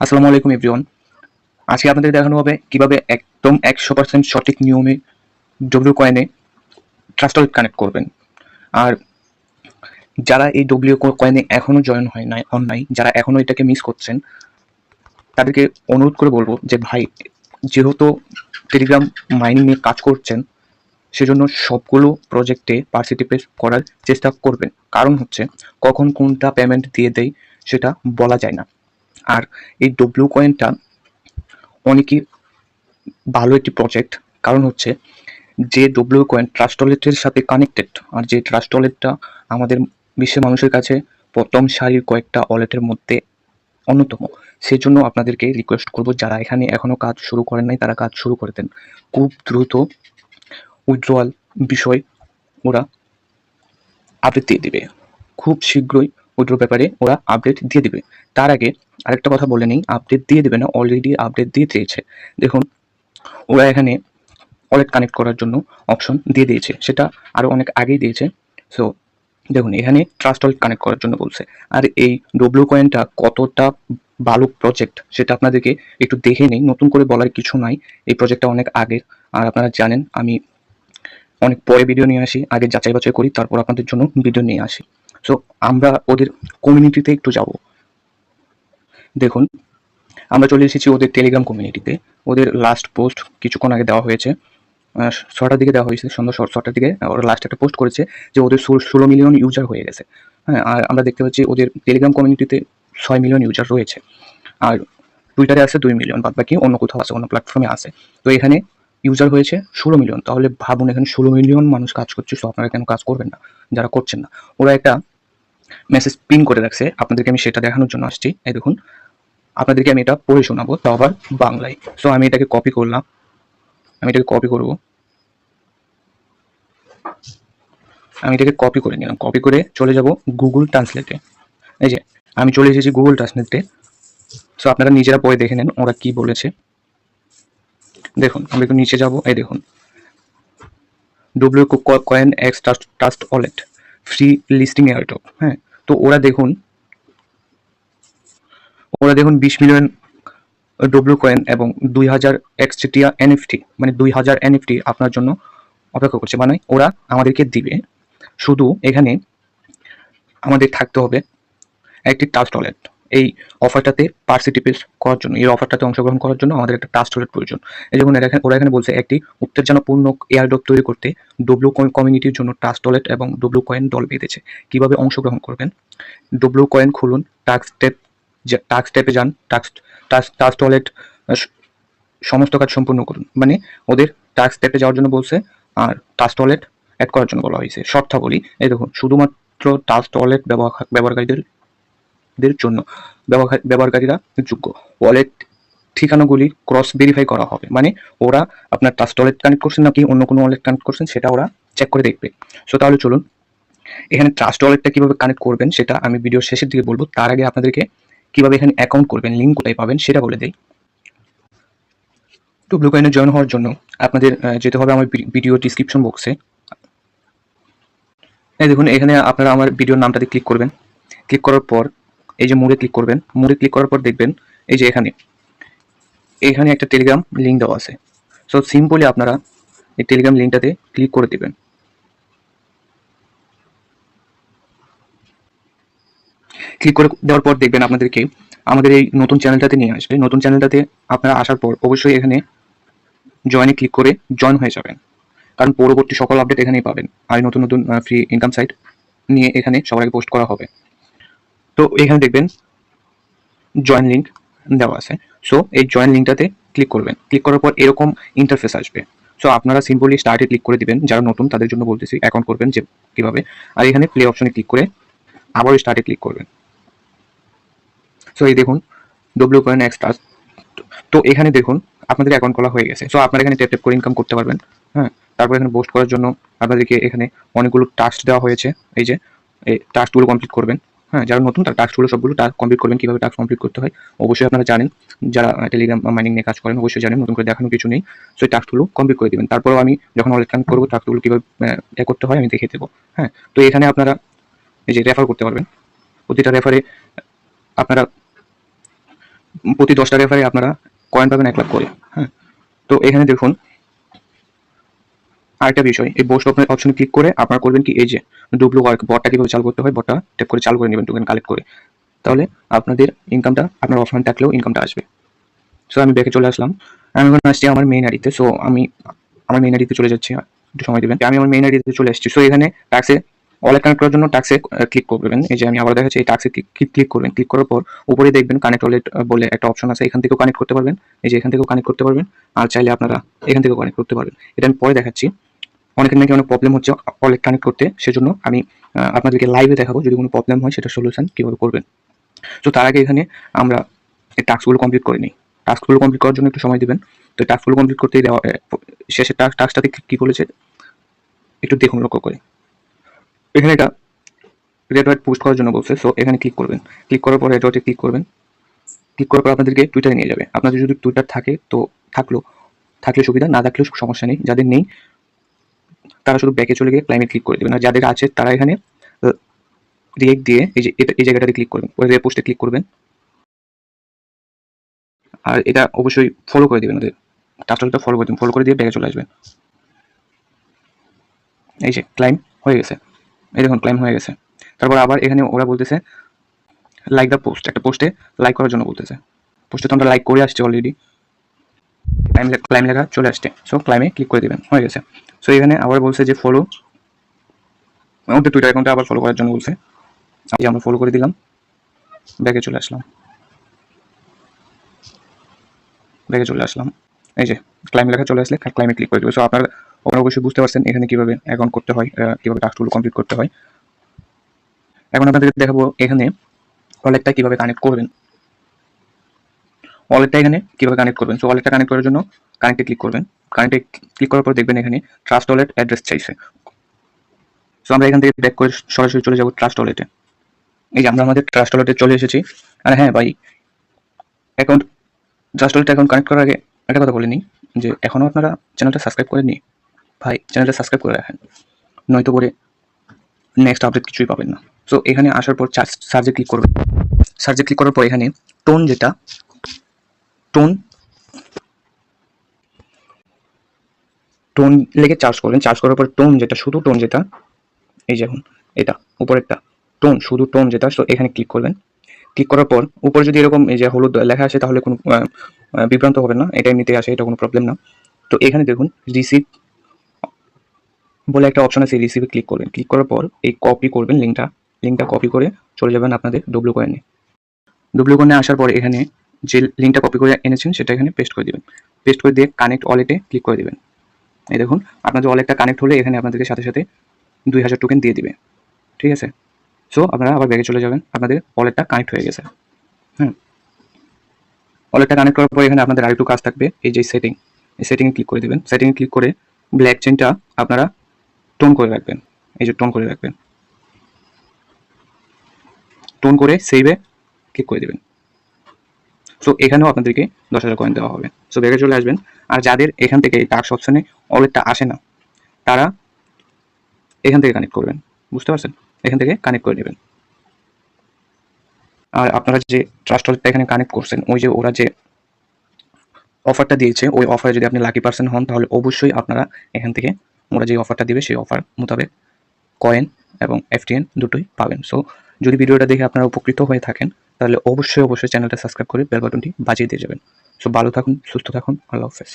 আসসালামু আলাইকুম এভরিওয়ান। আজকে আপনাদের দেখানো হবে কিভাবে একদম 100% সঠিক নিয়মে ডব্লিউ কয়েনে ট্রাস্ট ওয়ালেট কানেক্ট করবেন। আর যারা এই ডব্লিউ কয়েনে এখনো জয়েন হন নাই, যারা এখনো এটাকে মিস করছেন, তাদেরকে অনুরোধ করে বলবো যে ভাই, যেহেতু টেলিগ্রাম মাইনিং নিয়ে কাজ করছেন, সেজন্য সবগুলো প্রজেক্টে পার্টিসিপেট করার চেষ্টা করবেন। কারণ হচ্ছে কখন কোনটা পেমেন্ট দিয়ে দেয় সেটা বলা যায় না। আর এই ডব্লিউ কয়েনটা অনেকই ভালো একটি প্রজেক্ট। কারণ হচ্ছে যে ডব্লিউ কয়েন ট্রাস্ট ওয়ালেটের সাথে কানেক্টেড, আর যে ট্রাস্ট ওয়ালেটটা আমাদের বিশ্বের মানুষের কাছে প্রথম সারির কয়েকটা ওয়ালেটের মধ্যে অন্যতম। সেজন্য আপনাদেরকে রিকোয়েস্ট করব, যারা এখানে এখনো কাজ শুরু করেন নাই তারা কাজ শুরু করে দেন। খুব দ্রুত উইথড্রয়াল বিষয় ওরা আপডেট দিয়ে দিবে, খুব শীঘ্রই উইথড্র ব্যাপারে ওরা আপডেট দিয়ে দিবে। তার আগে আরেকটা কথা বলে নেই, আপডেট দিয়ে দেবে না, অলরেডি আপডেট দিয়ে দিয়েছে। দেখুন, ওরা এখানে ওয়ালেট কানেক্ট করার জন্য অপশন দিয়ে দিয়েছে, সেটা আরও অনেক আগেই দিয়েছে। সো দেখুন, এখানে ট্রাস্ট ওয়ালেট কানেক্ট করার জন্য বলছে। আর এই ডব্লিউ কয়েনটা কতটা ভালো প্রজেক্ট সেটা আপনাদেরকে একটু দেখে নেই, নতুন করে বলার কিছু নাই। এই প্রজেক্টটা অনেক আগের, আর আপনারা জানেন আমি অনেক পরে ভিডিও নিয়ে আসি, আগে যাচাই বাছাই করি, তারপর আপনাদের জন্য ভিডিও নিয়ে আসি। সো আমরা ওদের কমিউনিটিতে একটু যাব। দেখুন, আমরা চলে এসেছি ওদের টেলিগ্রাম কমিউনিটিতে। ওদের লাস্ট পোস্ট কিছুক্ষণ আগে দেওয়া হয়েছে, 6টার দিকে দেওয়া হয়েছে, সন্ধ্যা 6টার দিকে ওরা লাস্ট একটা পোস্ট করেছে যে ওদের 16 মিলিয়ন ইউজার হয়ে গেছে। হ্যাঁ, আর আমরা দেখতে পাচ্ছি ওদের টেলিগ্রাম কমিউনিটিতে 6 মিলিয়ন ইউজার রয়েছে। আর টুইটারে আছে 2 মিলিয়ন, বাদ বাকি অন্য কোথাও আছে, অন্য প্ল্যাটফর্মে আছে। তো এখানে ইউজার হয়েছে 16 মিলিয়ন। তাহলে ভাবুন, এখানে 16 মিলিয়ন মানুষ কাজ করছে, তো আপনারা কেন কাজ করবেন না যারা করছেন না? ওরা একটা মেসেজ পিন করে রাখছে, আপনাদেরকে আমি সেটা দেখানোর জন্য আসছি। এই দেখুন, আপনাদেরকে আমি এটা পড়ে শোনাবো, তাও আবার বাংলায়। সো আমি এটাকে কপি করলাম, আমি এটাকে কপি করবো, আমি এটাকে কপি করে নিলাম, কপি করে চলে যাব গুগল ট্রান্সলেটে। এই যে আমি চলে এসেছি গুগল ট্রান্সলেটে। সো আপনারা নিজেরা পড়ে দেখে নেন ওরা কি বলেছে। দেখুন, আমরা একটু নিচে যাব। এই দেখুন, W coin x trust wallet free listing airdrop. হ্যাঁ, তো ওরা দেখুন 20 মিলিয়ন ডব্লিউ কয়েন এবং 2000 এক্সটিয়া এনএফটি, মানে 2000 এনএফটি আপনার জন্য অপেক্ষা করছে। মানে ওরা আমাদেরকে দিবে। শুধু এখানে আমাদের থাকতে হবে একটি ট্রাস্ট ওয়ালেট। এই অফারটাতে পার্টিসিপেট করার জন্য, এই অফারটাতে অংশগ্রহণ করার জন্য আমাদের একটা ট্রাস্ট ওয়ালেট প্রয়োজন। এই দেখুন, ওরা এখানে বলছে একটি উত্তেজনাপূর্ণ এয়ারড্রপ তৈরি করতে ডব্লিউ কমিউনিটির জন্য ট্রাস্ট ওয়ালেট এবং ডব্লিউ কয়েন দল বেঁধেছে। কিভাবে অংশগ্রহণ করবেন? ডব্লিউ কয়েন খুলুন, টাস্ক ট্যাপে যান, ট্রাস্ট ওয়ালেট সমস্ত কাজ সম্পূর্ণ করুন। মানে ওদের টাস্ক ট্যাপে যাওয়ার জন্য বলছে, আর ট্রাস্ট ওয়ালেট অ্যাড করার জন্য বলা হয়েছে। শর্তাবলী এই দেখুন, শুধুমাত্র ট্রাস্ট ওয়ালেট ব্যবহারকারীদের জন্য, ব্যবহারকারীরা যোগ্য। ওয়ালেট ঠিকানাগুলি ক্রস ভেরিফাই করা হবে, মানে ওরা আপনার ট্রাস্ট ওয়ালেট কানেক্ট করছেন নাকি অন্য কোনো ওয়ালেট কানেক্ট করছেন সেটা ওরা চেক করে দেখবে। সো তাহলে চলুন, এখানে ট্রাস্ট ওয়ালেটটা কিভাবে কানেক্ট করবেন সেটা আমি ভিডিওর শেষের দিকে বলবো। তার আগে আপনাদেরকে কিভাবে এখানে অ্যাকাউন্ট করবেন, লিঙ্ক কোথায় পাবেন সেটা বলে দেই। ডব্লিউ কয়েনে জয়েন হওয়ার জন্য আপনাদের যেতে হবে আমার ভিডিও ডিসক্রিপশন বক্সে। এই দেখুন, এখানে আপনারা আমার ভিডিওর নামটাতে ক্লিক করবেন। ক্লিক করার পর এই যে মোড়ে ক্লিক করবেন। মোড়ে ক্লিক করার পর দেখবেন এই যে এখানে একটা টেলিগ্রাম লিঙ্ক দেওয়া আছে। সো সিম্পলি আপনারা এই টেলিগ্রাম লিঙ্কটাতে ক্লিক করে দেবেন। ক্লিক করে দেওয়ার পর দেখবেন আপনাদেরকে আমাদের এই নতুন চ্যানেলটাতে নিয়ে আসবে। নতুন চ্যানেলটাতে আপনারা আসার পর অবশ্যই এখানে জয়েনে ক্লিক করে জয়েন হয়ে যাবেন, কারণ পরবর্তী সকল আপডেট এখানেই পাবেন। আর নতুন নতুন ফ্রি ইনকাম সাইট নিয়ে এখানে সবার আগে পোস্ট করা হবে। তো এখানে দেখবেন জয়েন লিঙ্ক দেওয়া আছে। সো এই জয়েন লিঙ্কটাতে ক্লিক করবেন। ক্লিক করার পর এরকম ইন্টারফেস আসবে। সো আপনারা সিম্পলি স্টার্টে ক্লিক করে দিবেন। যারা নতুন তাদের জন্য বলতেছি অ্যাকাউন্ট করবেন যে কীভাবে। আর এখানে প্লে অপশনে ক্লিক করে আবার স্টার্টে ক্লিক করবেন। সো এই দেখুন, ডব্লিউ কয়েন এক্স ট্রাস্ট। তো এখানে দেখুন আপনাদের অ্যাকাউন্ট খোলা হয়ে গেছে। সো আপনারা এখানে ট্যাপ ট্যাপ করে ইনকাম করতে পারবেন। হ্যাঁ, তারপর এখানে পোস্ট করার জন্য আপনাদেরকে এখানে অনেকগুলো টাস্ক দেওয়া হয়েছে। এই যে এই টাস্কগুলো কমপ্লিট করবেন। হ্যাঁ, যারা নতুন তার টাস্কগুলো সবগুলো টাস্ক কমপ্লিট করবেন। কীভাবে টাস্ক কমপ্লিট করতে হয় অবশ্যই আপনারা জানেন, যারা টেলিগ্রাম মাইনিং নিয়ে কাজ করেন অবশ্যই জানেন, নতুন করে দেখানোর কিছু নেই। সো এই টাস্কগুলো কমপ্লিট করে দেবেন। তারপরেও আমি যখন ওয়ালেট কানেক্ট করবো টাস্কগুলো কীভাবে করতে হয় আমি দেখিয়ে দেবো। হ্যাঁ, তো এখানে আপনারা এই যে রেফার করতে পারবেন। প্রতিটা রেফারে আপনারা প্রতি 10টা রেফারে আপনারা কয়েন পাবেন 1 লাখ করে। হ্যাঁ, তো এখানে দেখুন আরেকটা বিষয়, এই বোস্ট অপশনে ক্লিক করে আপনারা করবেন কি, এই যে ডব্লিউ বটটা কিভাবে চালু করতে হয়, বটটা ট্যাপ করে চালু করে নেবেন টোকেন কালেক্ট করে। তাহলে আপনাদের ইনকামটা, আপনার অফলাইন থাকলেও ইনকামটা আসবে। সো আমি ব্যাকে চলে আসলাম। আমি এখন আসছি আমার মেইন আইডিতে। সো আমি আমার মেইন আইডিতে চলে যাচ্ছি, একটু সময় দিবেন। আমি আমার মেইন আইডিতে চলে এসেছি। সো এখানে টাক্সে ওয়ালেট কানেক্ট করার জন্য টাক্সে ক্লিক করবেন। এই যে আমি আবার দেখাচ্ছি, এই টাক্সে ক্লিক করবেন। ক্লিক করার পর উপরে দেখবেন কানেক্ট ওয়ালেট বলে একটা অপশন আছে, এখান থেকেও কানেক্ট করতে পারবেন। এই যে এখান থেকেও কানেক্ট করতে পারবেন, আর চাইলে আপনারা এখান থেকেও কানেক্ট করতে পারবেন। এটা আমি পরে দেখাচ্ছি। অনেকের নাকি অনেক প্রবলেম হচ্ছে ওয়ালেট কানেক্ট করতে, সেজন্য আমি আপনাদেরকে লাইভে দেখাবো যদি কোনো প্রবলেম হয় সেটা সলিউশন কীভাবে করবেন। তো তার আগে এখানে আমরা এই টাস্কগুলো কমপ্লিট করে নিই। টাস্কগুলো কমপ্লিট করার জন্য একটু সময় দিবেন। তো টাস্কগুলো কমপ্লিট করতেই শেষের টাস্কটাতে কী বলেছে একটু দেখুন, লক্ষ্য করে। এখানে এটা রেড হোয়াইট পোস্ট করার জন্য বলছে। সো এখানে ক্লিক করবেন। ক্লিক করার পর রেড হোয়াইটে ক্লিক করবেন। ক্লিক করার পর আপনাদেরকে টুইটারে নিয়ে যাবে। আপনাদের যদি টুইটার থাকে তো থাকলে সুবিধা, না থাকলেও সমস্যা নেই। যাদের নেই তারা শুধু ব্যাকে চলে গিয়ে ক্লাইমে ক্লিক করে দেবেন। আর যাদের আছে তারা এখানে রিয়েক্ট দিয়ে এই জায়গাটাতে ক্লিক করবেন, ওই পোস্টে ক্লিক করবেন। আর এটা অবশ্যই ফলো করে দেবেন, ওদের টাস্কটা ফলো করে দেবেন। ফলো করে দিয়ে ব্যাকে চলে আসবেন। এই যে ক্লাইম হয়ে গেছে, এই দেখুন ক্লাইম হয়ে গেছে। তারপর আবার এখানে ওরা বলতেছে লাইক দ্য পোস্ট, একটা পোস্টে লাইক করার জন্য বলতেছে। পোস্টে তো আমরা লাইক করে আসছি অলরেডি, ক্লাইম লেখা চলে আসছে। সো ক্লাইমে ক্লিক করে দেবেন, হয়ে গেছে। সো এখানে আবার বলছে যে ফলো, আমাদের টুইটার অ্যাকাউন্টে আবার ফলো করার জন্য বলছে। আমরা ফলো করে দিলাম, ব্যাকে চলে আসলাম। এই যে ক্লাইম লেখা চলে আসলে ক্লাইমে ক্লিক করে দেবে। সো আপনারা অবশ্যই বুঝতে পারছেন এখানে কিভাবে অ্যাকাউন্ট করতে হয়, কিভাবে টাস্কগুলো কমপ্লিট করতে হয়। এখন আপনাদের দেখাবো এখানে ওয়ালেটটা কিভাবে কানেক্ট করবেন। সো ওয়ালেটটা কানেক্ট করার জন্য কানেক্টে ক্লিক করবেন। কানেক্টে ক্লিক করার পর দেখবেন এখানে ট্রাস্ট ওয়ালেট অ্যাড্রেস চাইছে। সো আমরা এখান থেকে ব্যাক করে সরাসরি চলে যাব ট্রাস্ট ওয়ালেটে। এই যে আমরা আমাদের ট্রাস্ট ওয়ালেটে চলে এসেছি। আর হ্যাঁ ভাই, ট্রাস্ট ওয়ালেট অ্যাকাউন্ট কানেক্ট করার আগে একটা কথা বলে নিই, যে এখনও আপনারা চ্যানেলটা সাবস্ক্রাইব করেননি, ভাই চ্যানেলটা সাবস্ক্রাইব করে রাখেন, নয়তো করে নেক্সট আপডেট কিছুই পাবেন না। সো এখানে আসার পর সার্চে ক্লিক করবেন। সার্চে ক্লিক করার পর এখানে টোন লেগে চার্জ করবেন। চার্জ করার পর শুধু টোন যেটা, এই যে এখন এটা উপরেরটা শুধু টোন যেটা, তো এখানে ক্লিক করবেন। ক্লিক করার পর উপরে যদি এরকম এই যে হলুদ লেখা আসে তাহলে কোনো বিভ্রান্ত হবে না, এটা এমনিতেই আসে, এটা কোনো প্রবলেম না। তো এখানে দেখুন রিসিভ বলে একটা অপশন আছে, রিসিভে ক্লিক করবেন। ক্লিক করার পর এই কপি করবেন লিঙ্কটা কপি করে চলে যাবেন আপনাদের ডব্লিউ কয়েনে আসার পর এখানে যে লিঙ্কটা কপি করে এনেছেন সেটা এখানে পেস্ট করে দিবেন। পেস্ট করে দিয়ে কানেক্ট ওয়ালেটে ক্লিক করে দিবেন। এই দেখুন আপনাদের ওয়ালেটটা কানেক্ট হলে এখানে আপনাদেরকে সাথে সাথে 2000 টোকেন দিয়ে দিবে। ঠিক আছে, সো আপনারা আবার ব্যাগে চলে যাবেন, আপনাদের ওয়ালেটটা কানেক্ট হয়ে গেছে। ওয়ালেটটা কানেক্ট করার পর এখানে আপনাদের আরেকটু কাজ থাকবে, এই যে সেটিংয়ে ক্লিক করে দেবেন। সেটিংয়ে ক্লিক করে ব্ল্যাক চেনটা আপনারা টোন করে রাখবেন। এই যে টোন করে রাখবেন, টোন করে সেভে ক্লিক করে দেবেন। সো এখানেও আপনাদেরকে 10,000 কয়েন দেওয়া হবে। সো ব্যাগে চলে আসবেন। আর যাদের এখান থেকে টাস্ক অপশনে ওয়ালেটটা আসে না, তারা এখান থেকে কানেক্ট করবেন। বুঝতে পারছেন, এখান থেকে কানেক্ট করে নেবেন। আর আপনারা যে ট্রাস্ট ওয়ালেটটা এখানে কানেক্ট করছেন, ওই যে ওরা যে অফারটা দিয়েছে, ওই অফারে যদি আপনি লাকি পার্সন হন তাহলে অবশ্যই আপনারা এখান থেকে ওরা যে অফারটা দিবে সেই অফার মোতাবেক কয়েন এবং এফটিএন দুটোই পাবেন। সো যদি ভিডিওটা দেখে আপনারা উপকৃত হয়ে থাকেন তাহলে অবশ্যই চ্যানেলটা সাবস্ক্রাইব করে বেল বাটনটি বাজিয়ে দিয়ে যাবেন। সো ভালো থাকুন, সুস্থ থাকুন, আল্লাহ হাফেজ।